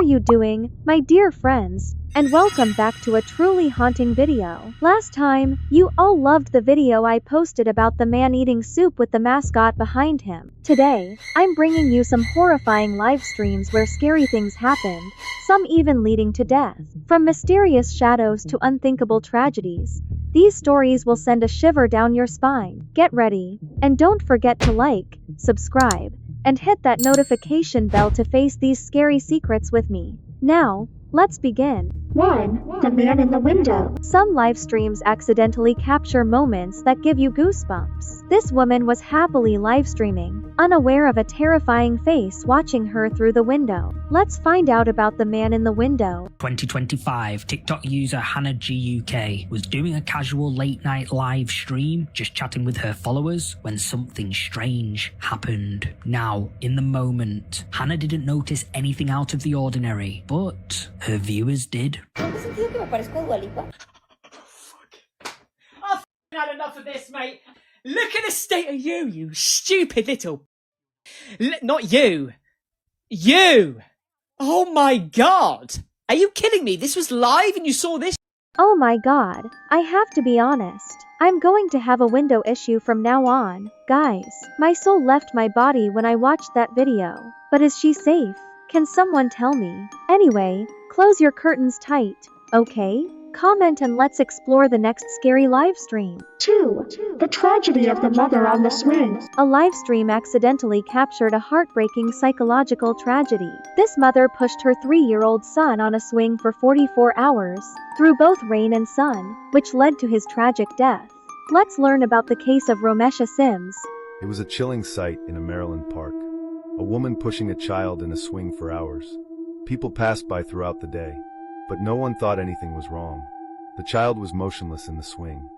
you doing, my dear friends? And welcome back to a truly haunting video. Last time, you all loved the video I posted about the man eating soup with the mascot behind him. Today, I'm bringing you some horrifying live streams where scary things happened, some even leading to death. From mysterious shadows to unthinkable tragedies, these stories will send a shiver down your spine. Get ready, and don't forget to like, subscribe, and hit that notification bell to face these scary secrets with me. Now, let's begin. 1. The man in the window. Some live streams accidentally capture moments that give you goosebumps. This woman was happily live streaming, unaware of a terrifying face watching her through the window. Let's find out about the man in the window. 2025, TikTok user Hannah G UK was doing a casual late night live stream, just chatting with her followers, when something strange happened. Now, in the moment, Hannah didn't notice anything out of the ordinary, but her viewers did. ¿Has sentido que me parezco a Dua Lipa? I've had enough of this, mate. Look at the state of you, you stupid little... Not you. You! Oh my god! Are you kidding me? This was live and you saw this? Oh my god, I have to be honest. I'm going to have a window issue from now on. Guys, my soul left my body when I watched that video. But is she safe? Can someone tell me? Anyway, close your curtains tight, okay? Comment and let's explore the next scary live stream. 2. The tragedy of the mother on the swing. A live stream accidentally captured a heartbreaking psychological tragedy. This mother pushed her 3-year-old son on a swing for 44 hours, through both rain and sun, which led to his tragic death. Let's learn about the case of Romesha Sims. It was a chilling sight in a Maryland park. A woman pushing a child in a swing for hours. People passed by throughout the day, but no one thought anything was wrong. The child was motionless in the swing,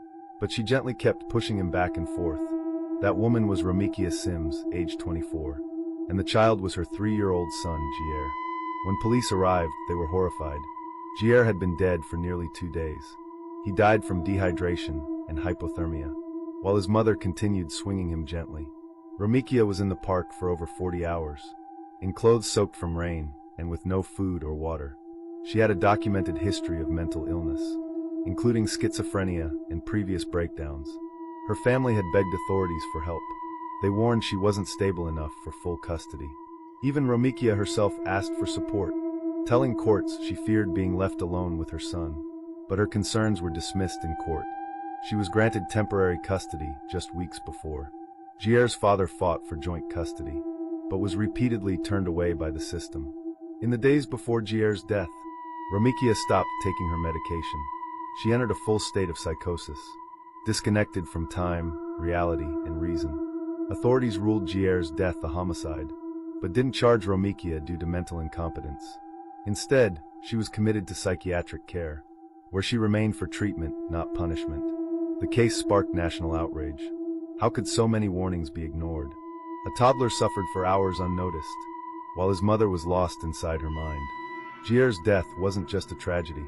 but she gently kept pushing him back and forth. That woman was Romesha Sims, age 24, and the child was her 3-year-old son, Jair. When police arrived, they were horrified. Jair had been dead for nearly 2 days. He died from dehydration and hypothermia, while his mother continued swinging him gently. Romesha was in the park for over 40 hours, in clothes soaked from rain and with no food or water. She had a documented history of mental illness, including schizophrenia and previous breakdowns. Her family had begged authorities for help. They warned she wasn't stable enough for full custody. Even Romesha herself asked for support, telling courts she feared being left alone with her son. But her concerns were dismissed in court. She was granted temporary custody just weeks before. Jair's father fought for joint custody, but was repeatedly turned away by the system. In the days before Jair's death, Romesha stopped taking her medication. She entered a full state of psychosis, disconnected from time, reality, and reason. Authorities ruled Jair's death a homicide, but didn't charge Romesha due to mental incompetence. Instead, she was committed to psychiatric care, where she remained for treatment, not punishment. The case sparked national outrage. How could so many warnings be ignored? A toddler suffered for hours unnoticed, while his mother was lost inside her mind. Jair's death wasn't just a tragedy.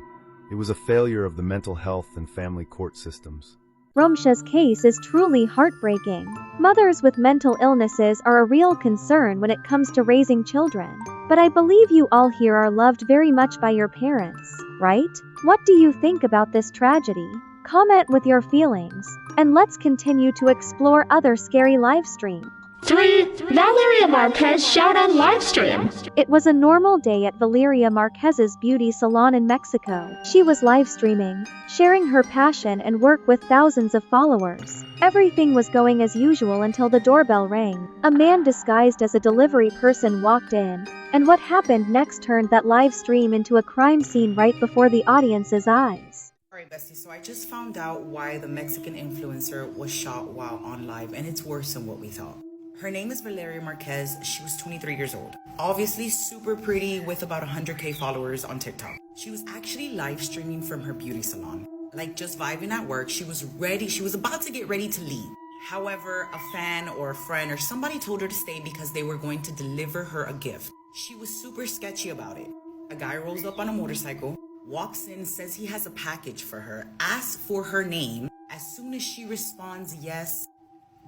It was a failure of the mental health and family court systems. Romesha's case is truly heartbreaking. Mothers with mental illnesses are a real concern when it comes to raising children. But I believe you all here are loved very much by your parents, right? What do you think about this tragedy? Comment with your feelings, and let's continue to explore other scary live streams. 3. Valeria Marquez shot on livestream. It was a normal day at Valeria Marquez's beauty salon in Mexico. She was live streaming, sharing her passion and work with thousands of followers. Everything was going as usual until the doorbell rang. A man disguised as a delivery person walked in, and what happened next turned that live stream into a crime scene right before the audience's eyes. Alright bestie, so I just found out why the Mexican influencer was shot while on live, and it's worse than what we thought. Her name is Valeria Marquez. She was 23 years old. Obviously super pretty with about 100k followers on TikTok. She was actually live streaming from her beauty salon. Like just vibing at work, she was about to get ready to leave. However, a fan or a friend or somebody told her to stay because they were going to deliver her a gift. She was super sketchy about it. A guy rolls up on a motorcycle, walks in, says he has a package for her, asks for her name. As soon as she responds yes,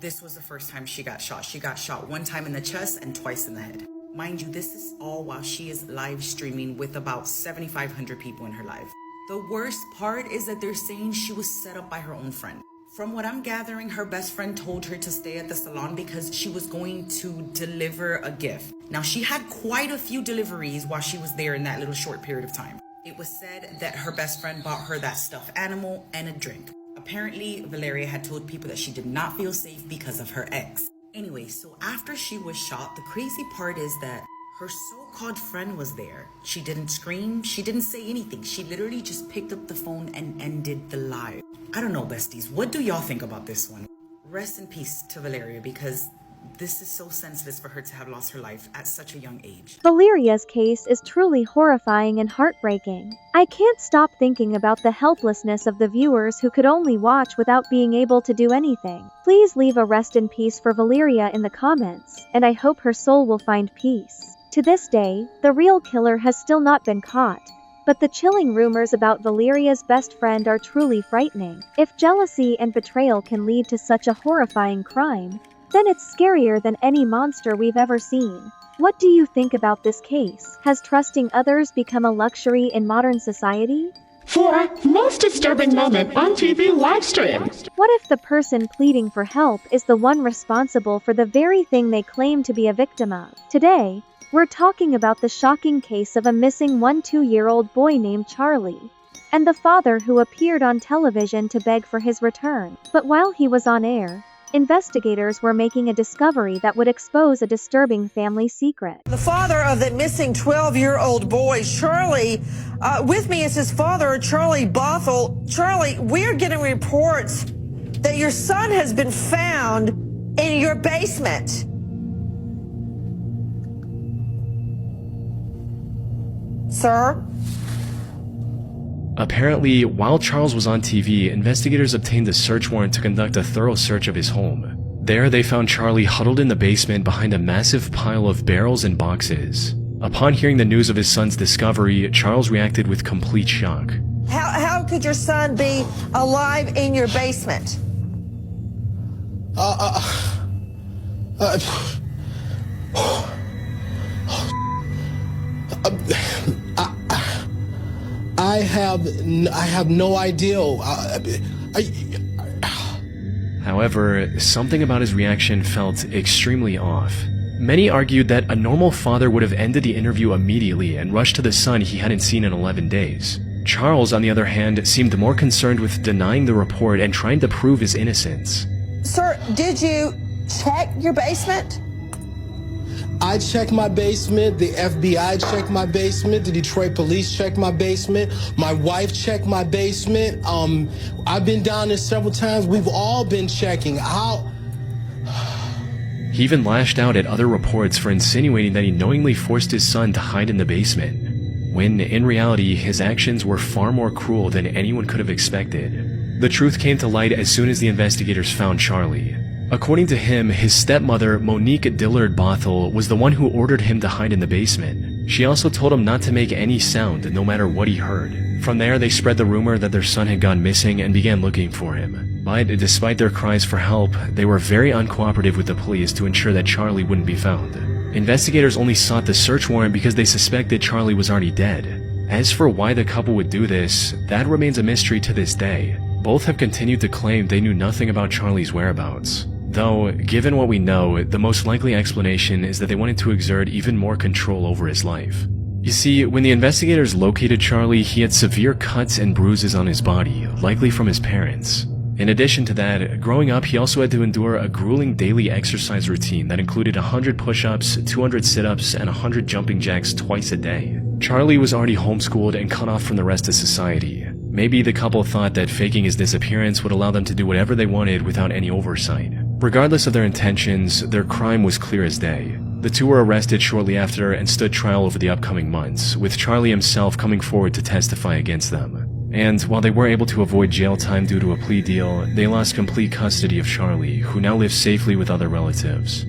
this was the first time she got shot. She got shot one time in the chest and twice in the head. Mind you, this is all while she is live streaming with about 7,500 people in her live. The worst part is that they're saying she was set up by her own friend. From what I'm gathering, her best friend told her to stay at the salon because she was going to deliver a gift. Now, she had quite a few deliveries while she was there in that little short period of time. It was said that her best friend bought her that stuffed animal and a drink. Apparently, Valeria had told people that she did not feel safe because of her ex. Anyway, so after she was shot, the crazy part is that her so-called friend was there. She didn't scream. She didn't say anything. She literally just picked up the phone and ended the live. I don't know, besties. What do y'all think about this one? Rest in peace to Valeria, because this is so senseless for her to have lost her life at such a young age. Valeria's case is truly horrifying and heartbreaking. I can't stop thinking about the helplessness of the viewers who could only watch without being able to do anything. Please leave a rest in peace for Valeria in the comments, and I hope her soul will find peace. To this day, the real killer has still not been caught. But the chilling rumors about Valeria's best friend are truly frightening. If jealousy and betrayal can lead to such a horrifying crime, then it's scarier than any monster we've ever seen. What do you think about this case? Has trusting others become a luxury in modern society? 4. Most disturbing moment on TV livestream. What if the person pleading for help is the one responsible for the very thing they claim to be a victim of? Today, we're talking about the shocking case of a missing 2-year-old boy named Charlie, and the father who appeared on television to beg for his return. But while he was on air, investigators were making a discovery that would expose a disturbing family secret. The father of the missing 12-year-old boy, Charlie, with me is his father, Charlie Bothell. Charlie, we're getting reports that your son has been found in your basement. Sir? Apparently, while Charles was on TV, investigators obtained a search warrant to conduct a thorough search of his home. There, they found Charlie huddled in the basement behind a massive pile of barrels and boxes. Upon hearing the news of his son's discovery, Charles reacted with complete shock. How could your son be alive in your basement? I have no idea. However, something about his reaction felt extremely off. Many argued that a normal father would have ended the interview immediately and rushed to the son he hadn't seen in 11 days. Charles, on the other hand, seemed more concerned with denying the report and trying to prove his innocence. Sir, did you check your basement? I checked my basement, the FBI checked my basement, the Detroit police checked my basement, my wife checked my basement. I've been down there several times. We've all been checking. He even lashed out at other reports for insinuating that he knowingly forced his son to hide in the basement, when in reality his actions were far more cruel than anyone could have expected. The truth came to light as soon as the investigators found Charlie. According to him, his stepmother, Monique Dillard Bothell, was the one who ordered him to hide in the basement. She also told him not to make any sound, no matter what he heard. From there, they spread the rumor that their son had gone missing and began looking for him. But despite their cries for help, they were very uncooperative with the police to ensure that Charlie wouldn't be found. Investigators only sought the search warrant because they suspected Charlie was already dead. As for why the couple would do this, that remains a mystery to this day. Both have continued to claim they knew nothing about Charlie's whereabouts. Though, given what we know, the most likely explanation is that they wanted to exert even more control over his life. You see, when the investigators located Charlie, he had severe cuts and bruises on his body, likely from his parents. In addition to that, growing up, he also had to endure a grueling daily exercise routine that included 100 push-ups, 200 sit-ups, and 100 jumping jacks twice a day. Charlie was already homeschooled and cut off from the rest of society. Maybe the couple thought that faking his disappearance would allow them to do whatever they wanted without any oversight. Regardless of their intentions, their crime was clear as day. The two were arrested shortly after and stood trial over the upcoming months, with Charlie himself coming forward to testify against them. And while they were able to avoid jail time due to a plea deal, they lost complete custody of Charlie, who now lives safely with other relatives.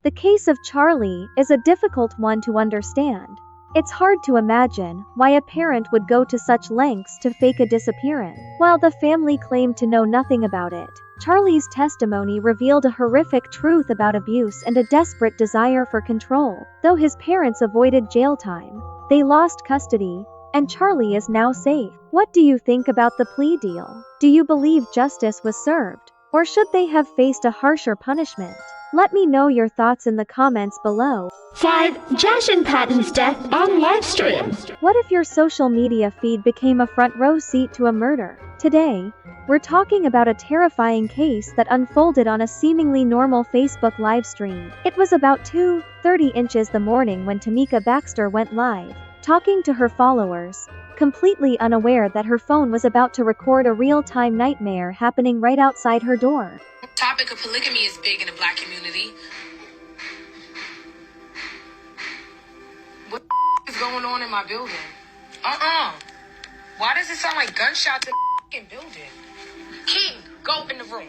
The case of Charlie is a difficult one to understand. It's hard to imagine why a parent would go to such lengths to fake a disappearance, while the family claimed to know nothing about it. Charlie's testimony revealed a horrific truth about abuse and a desperate desire for control. Though his parents avoided jail time, they lost custody, and Charlie is now safe. What do you think about the plea deal? Do you believe justice was served, or should they have faced a harsher punishment? Let me know your thoughts in the comments below. 5. Jashin Patton's death on Livestream. What if your social media feed became a front row seat to a murder? Today, we're talking about a terrifying case that unfolded on a seemingly normal Facebook live stream. It was about 2:30 inches the morning when Tamika Baxter went live, talking to her followers, completely unaware that her phone was about to record a real-time nightmare happening right outside her door. The topic of polygamy is big in the black community. What is going on in my building? Why does it sound like gunshots in the building? King, go in the room.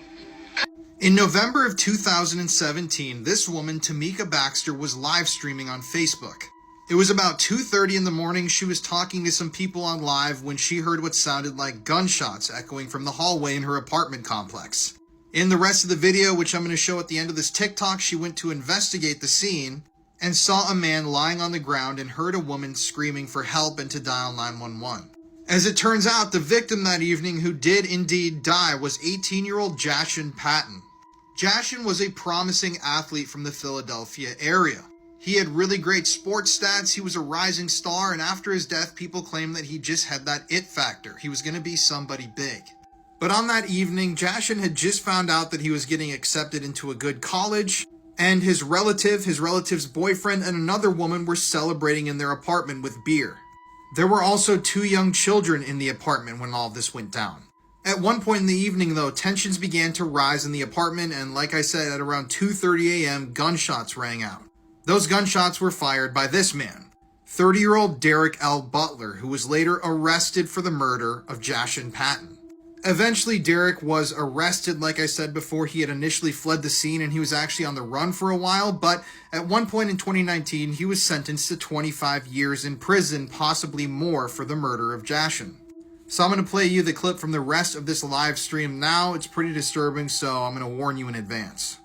In November of 2017, this woman, Tamika Baxter, was live streaming on Facebook. It was about 2:30 in the morning. She was talking to some people on live when she heard what sounded like gunshots echoing from the hallway in her apartment complex. In the rest of the video, which I'm going to show at the end of this TikTok, she went to investigate the scene and saw a man lying on the ground and heard a woman screaming for help and to dial 911. As it turns out, the victim that evening who did indeed die was 18-year-old Jashin Patton. Jashin was a promising athlete from the Philadelphia area. He had really great sports stats, he was a rising star, and after his death, people claimed that he just had that it factor. He was going to be somebody big. But on that evening, Jashin had just found out that he was getting accepted into a good college, and his relative's boyfriend, and another woman were celebrating in their apartment with beer. There were also 2 young children in the apartment when all this went down. At one point in the evening, though, tensions began to rise in the apartment, and like I said, at around 2:30 a.m., gunshots rang out. Those gunshots were fired by this man, 30-year-old Derek L. Butler, who was later arrested for the murder of Jashin Patton. Eventually, Derek was arrested. Like I said before, he had initially fled the scene and he was actually on the run for a while, but at one point in 2019, he was sentenced to 25 years in prison, possibly more, for the murder of Jashin. So I'm going to play you the clip from the rest of this live stream now. It's pretty disturbing, so I'm going to warn you in advance.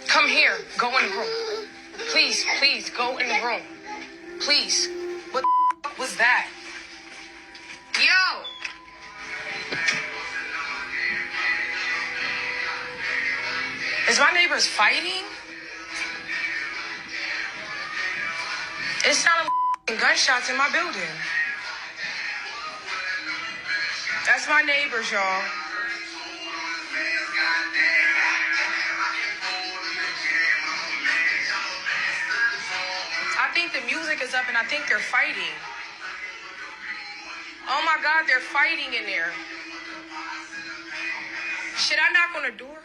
Come here. Go in the room. Please, please, go in the room. Please. What the was that? Yo! Is my neighbors fighting? It sounded like gunshots in my building. That's my neighbors, y'all. I think the music is up and I think they're fighting. Oh my God, they're fighting in there. Should I knock on the door?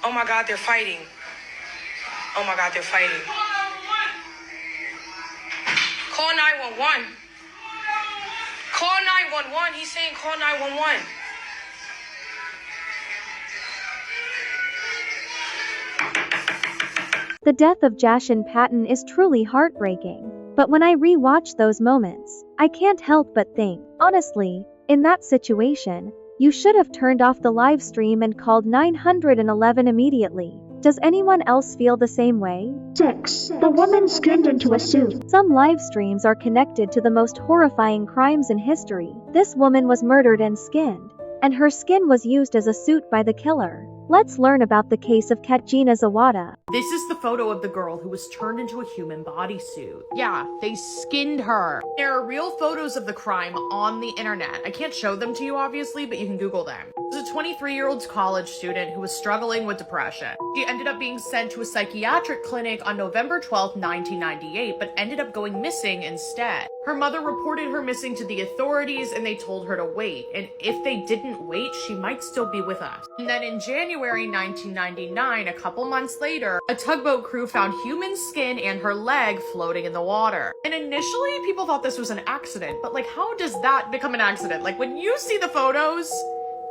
Oh my God, they're fighting. Oh my God, they're fighting. Call 911. Call 911. He's saying call 911. The death of Jashin Patton is truly heartbreaking, but when I re-watch those moments, I can't help but think, honestly, in that situation, you should have turned off the live stream and called 911 immediately. Does anyone else feel the same way? 6. The woman skinned into a suit. Some live streams are connected to the most horrifying crimes in history. This woman was murdered and skinned, and her skin was used as a suit by the killer. Let's learn about the case of Ketjina Zawada. This is the photo of the girl who was turned into a human bodysuit. Yeah, they skinned her. There are real photos of the crime on the internet. I can't show them to you, obviously, but you can Google them. It was a 23-year-old college student who was struggling with depression. She ended up being sent to a psychiatric clinic on November 12, 1998, but ended up going missing instead. Her mother reported her missing to the authorities and they told her to wait. And if they didn't wait, she might still be with us. And then in January 1999, a couple months later, a tugboat crew found human skin and her leg floating in the water. And initially, people thought this was an accident, but like, how does that become an accident? Like, when you see the photos,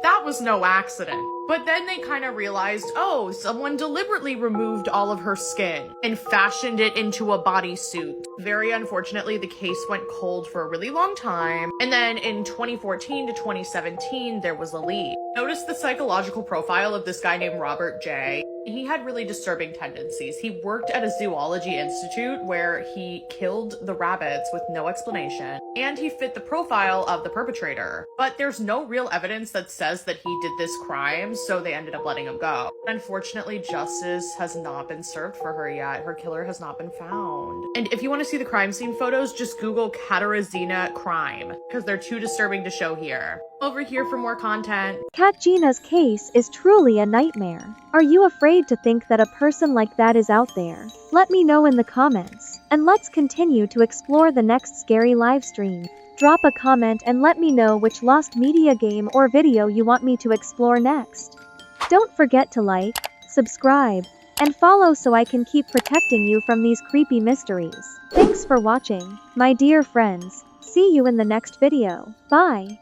that was no accident. But then they kind of realized, oh, someone deliberately removed all of her skin and fashioned it into a bodysuit. Very unfortunately, the case went cold for a really long time. And then in 2014 to 2017, there was a lead. Notice the psychological profile of this guy named Robert J. He had really disturbing tendencies. He worked at a zoology institute where he killed the rabbits with no explanation, and he fit the profile of the perpetrator. But there's no real evidence that says that he did this crime, so they ended up letting him go. Unfortunately, justice has not been served for her yet. Her killer has not been found. And if you want to see the crime scene photos, just Google Katarzyna crime, because they're too disturbing to show here. Over here for more content. Katarzyna's case is truly a nightmare. Are you afraid to think that a person like that is out there? Let me know in the comments, and let's continue to explore the next scary live stream. Drop a comment and let me know which lost media game or video you want me to explore next. Don't forget to like, subscribe, and follow so I can keep protecting you from these creepy mysteries. Thanks for watching, my dear friends. See you in the next video. Bye.